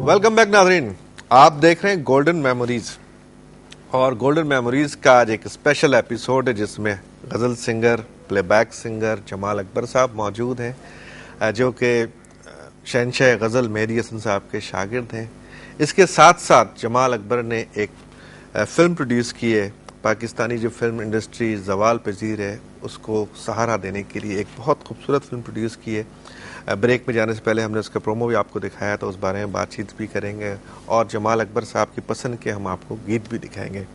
Welcome back नाज़रीन, आप देख रहे हैं गोल्डन मेमोरीज और गोल्डन मेमोरीज का आज एक स्पेशल एपिसोड है जिसमें ghazal singer, playback singer Jamal Akbar Sahab मौजूद हैं जो कि शहंशाह गज़ल मेहदी हसन साहब के शागिर्द हैं। इसके साथ साथ जमाल अकबर ने एक फिल्म प्रोड्यूस की है। पाकिस्तानी जो फिल्म इंडस्ट्री ज़वाल पजीर है उसको सहारा देने के लिए एक बहुत खूबसूरत फिल्म प्रोड्यूस की है। ब्रेक में जाने से पहले हमने उसका प्रोमो भी आपको दिखाया तो उस बारे में बातचीत भी करेंगे और जमाल अकबर साहब की पसंद के हम आपको गीत भी दिखाएंगे।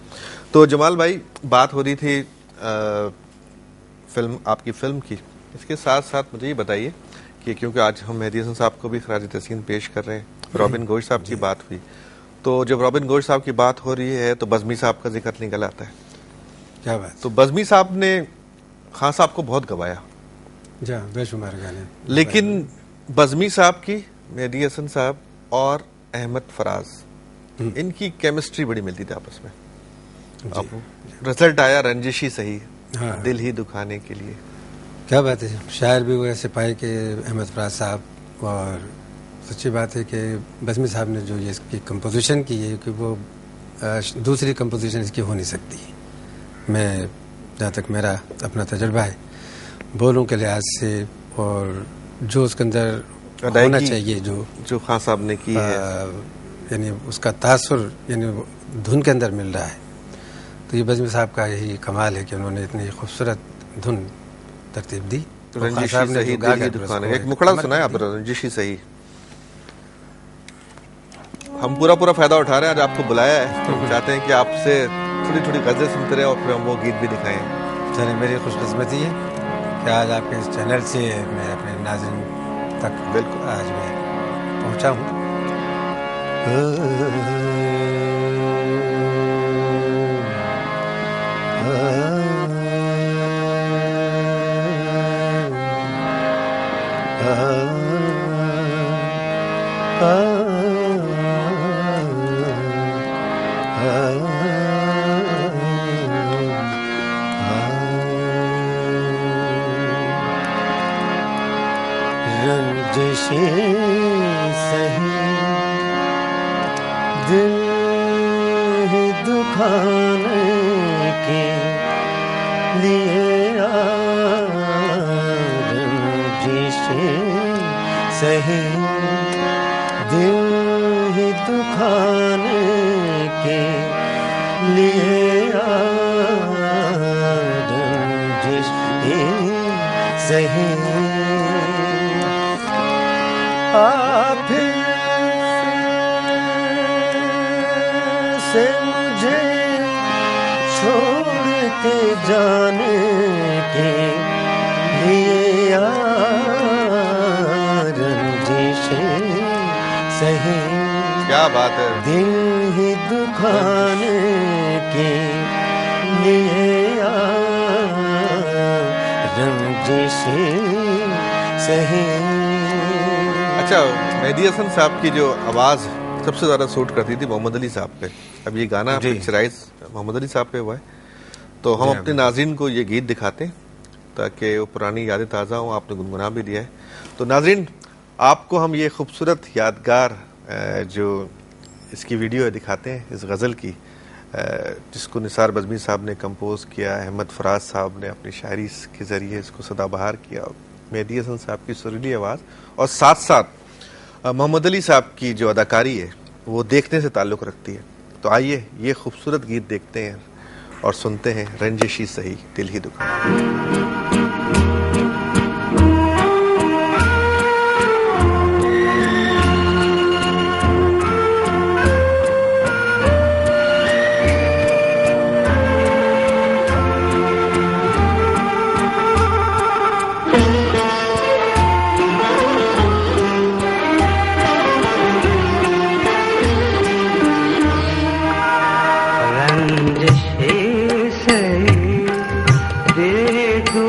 तो जमाल भाई, बात हो रही थी आपकी फिल्म की, इसके साथ साथ मुझे ये बताइए कि क्योंकि आज हम मेहदी हसन साहब को भी खराज तहसीन पेश कर रहे हैं, रॉबिन गोश साहब की बात हुई, तो जब रॉबिन गोश साहब की बात हो रही है तो बज़मी साहब का जिक्र निकल आता है। क्या बात? तो बज़मी साहब ने खान साहब को बहुत गवाया, बेशुमार गाने, लेकिन बज़मी साहब की, मेहदी हसन साहब और अहमद फराज, इनकी केमिस्ट्री बड़ी मिलती थी आपस में। अब रिजल्ट आया रंजिशी सही, हाँ। दिल ही दुखाने के लिए। क्या बात है, शायर भी हुए सिपाही के अहमद फराज साहब, और सच्ची बात है कि बज़मी साहब ने जो ये इसकी कंपोजिशन की है कि वो दूसरी कंपोजिशन इसकी हो नहीं सकती। मैं जहाँ तक मेरा अपना तजुर्बा है बोलों के लिहाज से और जो उसके अंदर होना चाहिए जो खान साहब ने की है, यानी उसका तासुर यानी धुन के अंदर मिल रहा है, तो ये बज़मी साहब का यही कमाल है कि उन्होंने इतनी खूबसूरत धुन तरतीब दी। रंजिशी सही, दिल ही दुखाने, एक मुखड़ा सुना है आप, रंजिशी सही। हम पूरा फायदा उठा रहे हैं, आज आपको बुलाया है तो चाहते हैं कि आपसे थोड़ी थोड़ी गज़ल सुनते रहे और फिर हम वो गीत भी दिखाएं। चलिए, मेरी खुशकिस्मती है कि आज आपके इस चैनल से मैं अपने नाज़रीन तक बिल्कुल आज मैं पहुंचा हूँ। रंजिशें सही, दिल ही दुखाने के लिए रंजिशें सही, दिल ही दुखाने के लिए रंजिशें सही। आप से मुझे छोड़ के जाने के लिए रंजिशें सही, क्या बात है, दिल ही दुखाने के लिए रंजिशें सही। अच्छा, मेहदी हसन साहब की जो आवाज़ सबसे ज़्यादा सूट करती थी मोहम्मद अली साहब पे। अब ये गाना पिक्चराइज मोहम्मद अली साहब पे हुआ है, तो हम अपने नाज़रीन को ये गीत दिखाते हैं ताकि वो पुरानी यादें ताज़ा हों। आपने गुनगुना भी दिया है, तो नाज़रीन आपको हम ये खूबसूरत यादगार जो इसकी वीडियो है दिखाते हैं, इस गज़ल की जिसको निसार बज़मी साहब ने कंपोज किया, अहमद फराज साहब ने अपनी शायरी के ज़रिए इसको सदाबहार किया, मेहदी हसन साहब की सुरीली आवाज़ और साथ साथ मोहम्मद अली साहब की जो अदाकारी है वो देखने से ताल्लुक़ रखती है। तो आइए ये खूबसूरत गीत देखते हैं और सुनते हैं, रंजिशी सही, दिल ही दुखाने। रंजिशें सही, दिल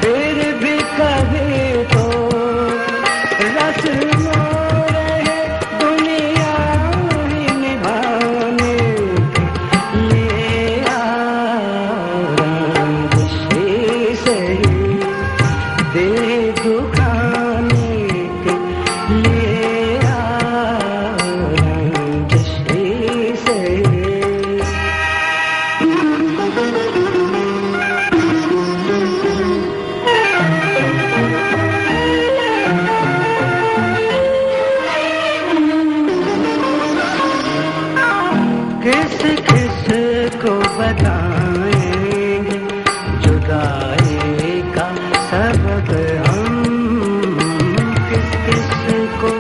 फिर भी कभी तो रस्मों रहे दुनिया ही निभाने के लिए रंग से दे दुखाने के लिए रंग से किस किस को बताएंगे जुदाई का सबक हम, किस किस को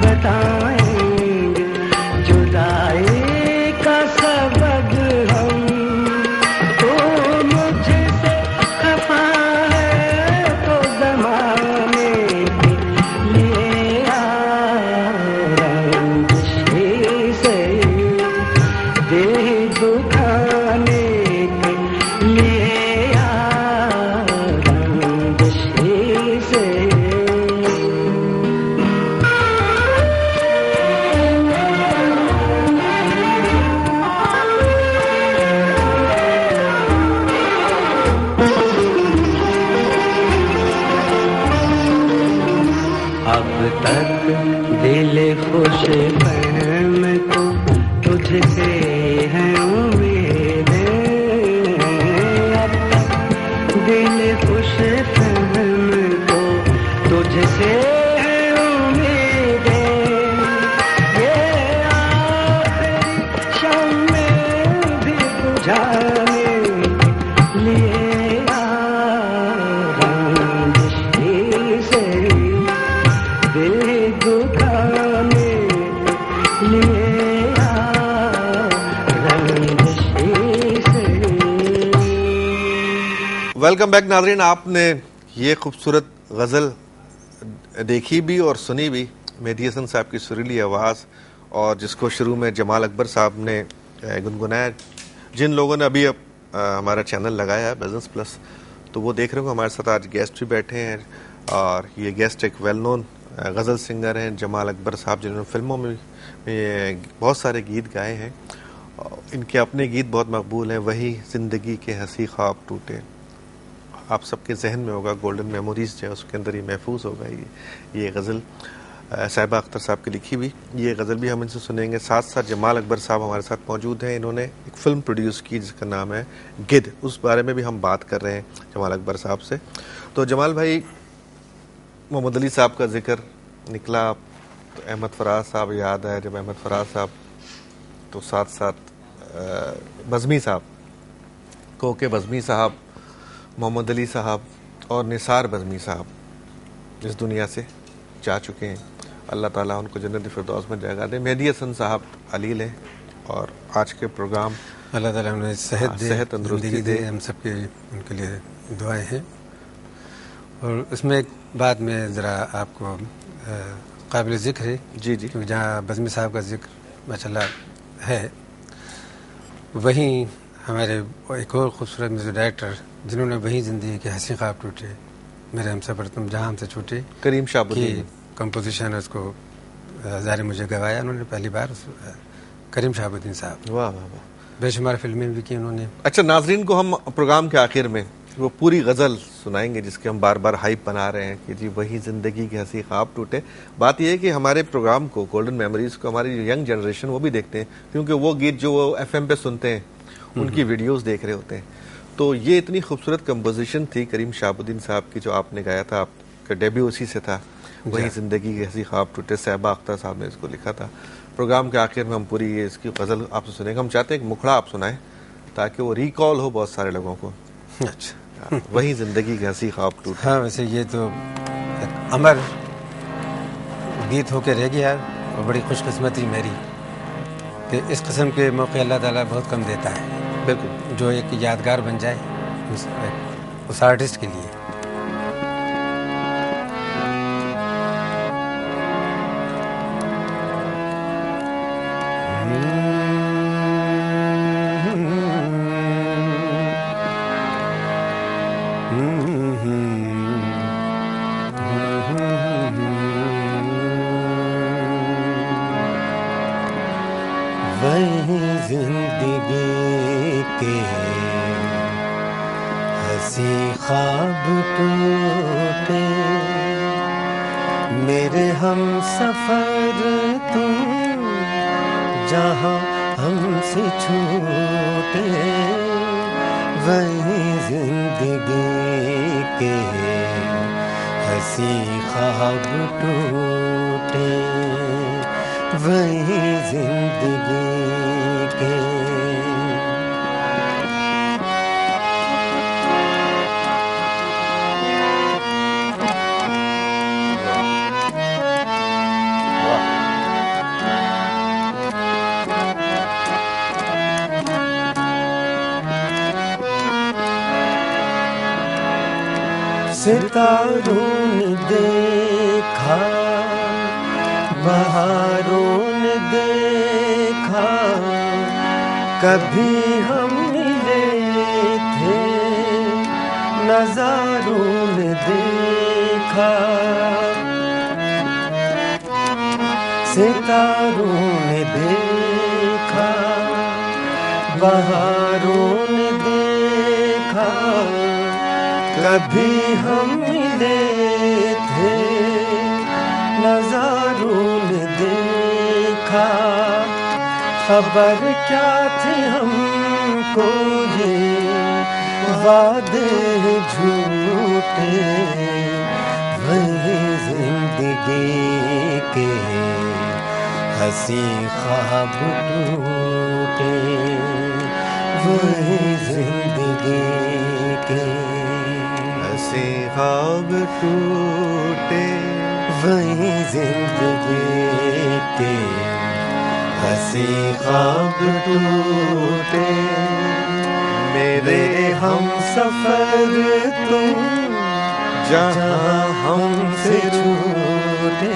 बताएंगे जुदाई का सबक हम। तो मुझसे खफा है तो जमाने के लिए रंग से दे दुखाने के लिए रंग से। अब तक दिल खुश फहम को तुझसे है उम्मीदें, अब तक दिल खुश फहम को तुझसे है उम्मीदें। ये आखिरी शम्मे भी बुझाने के लिए रंग से दिल दुखाने के लिए रंग से। वेलकम बैक नाज़रीन। आपने ये खूबसूरत गज़ल देखी भी और सुनी भी, मेहदी हसन साहब की सुरीली आवाज़, और जिसको शुरू में जमाल अकबर साहब ने गुनगुनाया। जिन लोगों ने अभी हमारा चैनल लगाया है बिज़नेस प्लस, तो वो देख रहे हो हमारे साथ आज गेस्ट भी बैठे हैं, और ये गेस्ट एक वेल नोन गज़ल सिंगर हैं जमाल अकबर साहब, जिन्होंने फिल्मों में बहुत सारे गीत गाए हैं। इनके अपने गीत बहुत मकबूल हैं। वही ज़िंदगी के हंसी ख्वाब टूटे, आप सबके जहन में होगा, गोल्डन मेमोरीज जो है उसके अंदर ये महफूज होगा। ये गज़ल साहिबा अख्तर साहब की लिखी हुई, ये गज़ल भी हम इनसे सुनेंगे। साथ साथ जमाल अकबर साहब हमारे साथ मौजूद हैं। इन्होंने एक फ़िल्म प्रोड्यूस की जिसका नाम है गिद्ध, उस बारे में भी हम बात कर रहे हैं जमाल अकबर साहब से। तो जमाल भाई, मोहम्मद अली साहब का जिक्र निकला तो अहमद फराज साहब याद आए। जब अहमद फराज साहब, तो साथ साथ बज़मी साहब, कोके बज़मी साहब, मोहम्मद अली साहब और निसार बज़मी साहब इस दुनिया से जा चुके हैं। अल्लाह ताला उनको जन्नत फिरदौस में जगह दे। मेहदी हसन साहब अलील हैं, और आज के प्रोग्राम अल्लाह ताला उन्हें सेहत तंदुरुस्ती दे। हम सबके उनके लिए दुआएं हैं। और उसमें एक बात में ज़रा आपको काबिल ज़िक्र है जी जी, क्योंकि जहाँ बज़मी साहब का जिक्र माशाल्लाह है, वहीं हमारे एक और ख़ूबसूरत म्यूज़िक डायरेक्टर जिन्होंने वहीं ज़िंदगी के हंसी ख्वाब टूटे, मेरे हम सफ़र तुम जहाँ हमसे छूटे, करीम की शाहबुद्दीन कंपोजिशन उसको ज़ाहिर मुझे गवाया उन्होंने पहली बार, करीम शाहबुद्दीन साहब। वाह वाह वाह, बेशुमार फिल्में भी की उन्होंने। अच्छा नाजरीन को हम प्रोग्राम के आखिर में वो पूरी गज़ल सुनाएंगे जिसके हम बार बार हाइप बना रहे हैं कि जी वही ज़िंदगी की हंसी ख्वाब टूटे। बात यह है कि हमारे प्रोग्राम को, गोल्डन मेमोरीज को, हमारी जो यंग जनरेशन वो भी देखते हैं, क्योंकि वो गीत जो वो FM पे सुनते हैं उनकी वीडियोस देख रहे होते हैं। तो ये इतनी खूबसूरत कंपोजिशन थी करीम शाहबुद्दीन साहब की जो आपने गाया था, आपका डेब्यू उसी से था, वही ज़िंदगी की हंसी ख्वाब टूटे। साहिबा अख्तर साहब ने इसको लिखा था। प्रोग्राम के आखिर में हम पूरी ये इसकी गज़ल आपसे सुनेंगे। हम चाहते हैं कि मुखड़ा आप सुनाएं ताकि वो रिकॉल हो बहुत सारे लोगों को। अच्छा, वही ज़िंदगी की हंसी ख्वाब टूटे। हाँ, वैसे ये तो एक अमर गीत होके रह गया, और बड़ी खुशकिस्मती मेरी कि इस किस्म के मौके अल्लाह ताला बहुत कम देता है, बिल्कुल, जो एक यादगार बन जाए उस आर्टिस्ट के लिए। वही जिंदगी के हंसी ख्वाब टूटे, मेरे हम सफर तुम जहाँ हमसे छूटे, वही जिंदगी के हंसी ख्वाब टूटे, वही जिंदगी के। सितारों ने देखा, बहारों ने देखा, कभी हम मिले थे, नज़ारों ने देखा, सितारों ने देखा, बहारों ने देखा, कभी हम मिले थे, नज़ारों ने देखा, खबर क्या थी हमको ये वादे झूठे, वही जिंदगी के हंसी ख्वाब टूटे, वही जिंदगी के हंसी ख्वाब टूटे, वही जिंदगी के हंसी ख्वाब टूटे, मेरे हम सफर तुम जहाँ हमसे छूटे,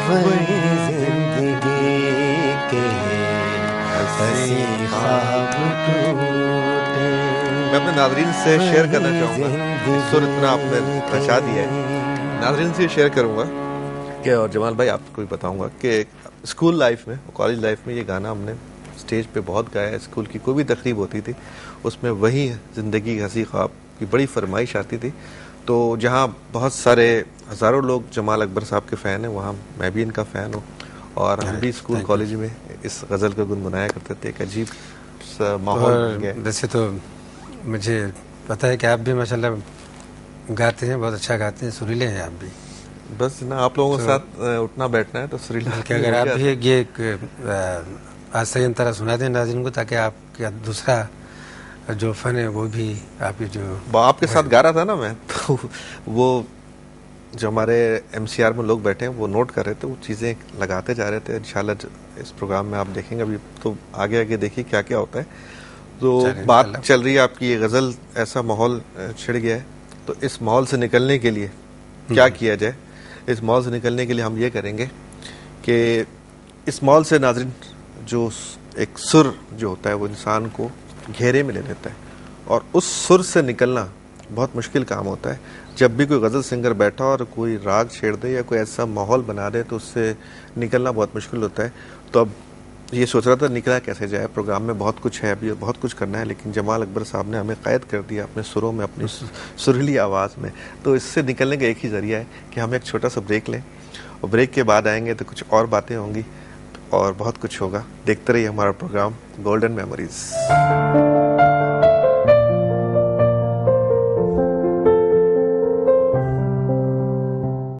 वही जिंदगी के हंसी ख्वाब टूटे। मैं अपने नाज़रीन से शेयर करना चाहूँगा, सुर इतना आपने रचा दिया है, नाज़रीन से शेयर करूँगा कि, और जमाल भाई आपको भी बताऊँगा कि स्कूल लाइफ में, कॉलेज लाइफ में ये गाना हमने स्टेज पे बहुत गाया है। स्कूल की कोई भी तकरीब होती थी उसमें वही ज़िंदगी हंसी ख्वाब की बड़ी फरमाइश आती थी। तो जहाँ बहुत सारे हज़ारों लोग जमाल अकबर साहब के फ़ैन हैं, वहाँ मैं भी इनका फ़ैन हूँ, और हम भी स्कूल कॉलेज में इस गज़ल को गुनगुनाया करते थे। एक अजीब सा माहौल बन गया। वैसे तो मुझे पता है कि आप भी माशाल्लाह गाते हैं, बहुत अच्छा गाते हैं, सुरीले हैं आप भी। बस ना आप लोगों के साथ उठना बैठना है तो सुरीला। कि अगर आप भी ये आज सही तरह सुना दें नाज़रीन को, ताकि आपका दूसरा जो फन है वो भी आपकी जो आपके साथ गा रहा था ना मैं, तो वो जो हमारे MCR में लोग बैठे हैं वो नोट कर रहे थे, वो चीज़ें लगाते जा रहे थे। इंशाल्लाह इस प्रोग्राम में आप देखेंगे, अभी तो आगे आगे देखिए क्या क्या होता है। तो बात चल रही है आपकी, ये गज़ल ऐसा माहौल छिड़ गया है, तो इस माहौल से निकलने के लिए क्या किया जाए? इस माहौल से निकलने के लिए हम ये करेंगे कि इस माहौल से नाज़रीन, जो एक सुर जो होता है वो इंसान को घेरे में ले लेता है, और उस सुर से निकलना बहुत मुश्किल काम होता है। जब भी कोई गज़ल सिंगर बैठा और कोई राग छेड़ दे या कोई ऐसा माहौल बना दे तो उससे निकलना बहुत मुश्किल होता है। तो अब ये सोच रहा था निकला कैसे जाए, प्रोग्राम में बहुत कुछ है, अभी बहुत कुछ करना है, लेकिन जमाल अकबर साहब ने हमें क़ैद कर दिया अपने सुरों में, अपनी सुरीली आवाज़ में। तो इससे निकलने का एक ही ज़रिया है कि हम एक छोटा सा ब्रेक लें, और ब्रेक के बाद आएंगे तो कुछ और बातें होंगी और बहुत कुछ होगा। देखते रहिए हमारा प्रोग्राम गोल्डन मेमोरीज।